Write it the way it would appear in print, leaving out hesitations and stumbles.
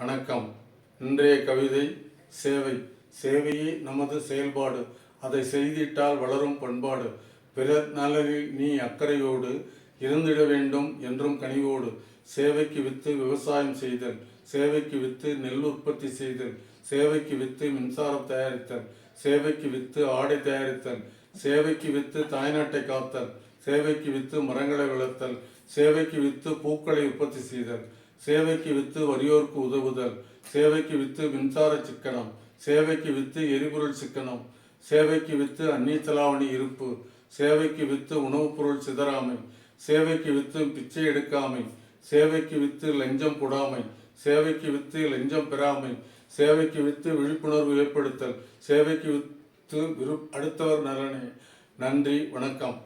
வணக்கம். இன்றைய கவிதை சேவை. சேவையே நமது செயல்பாடு, அதை செய்திட்டால் வளரும் பண்பாடு. பிறர் நலனில் நீ அக்கறையோடு இருந்திட வேண்டும் என்றும் கனிவோடு. சேவைக்கு வித்து விவசாயம் செய்தல், சேவைக்கு வித்து நெல் உற்பத்தி செய்தல், சேவைக்கு வித்து மின்சாரம் தயாரித்தல், சேவைக்கு வித்து ஆடை தயாரித்தல், சேவைக்கு வித்து தாய்நாட்டை காத்தல், சேவைக்கு வித்து மரங்களை வளர்த்தல், சேவைக்கு வித்து பூக்களை உற்பத்தி செய்தல், சேவைக்கு வித்து வறியோர்க்கு உதவுதல், சேவைக்கு வித்து மின்சார சிக்கனம், சேவைக்கு வித்து எரிபொருள் சிக்கனம், சேவைக்கு வித்து அந்நிய செலாவணி இருப்பு, சேவைக்கு வித்து உணவுப் பொருள் சிதறாமை, சேவைக்கு வித்து பிச்சை எடுக்காமை, சேவைக்கு வித்து லஞ்சம் கொடாமை, சேவைக்கு வித்து லஞ்சம் பெறாமை, சேவைக்கு வித்து விழிப்புணர்வு ஏற்படுத்தல், சேவைக்கு வித்து அடுத்தவர் நலனே. நன்றி, வணக்கம்.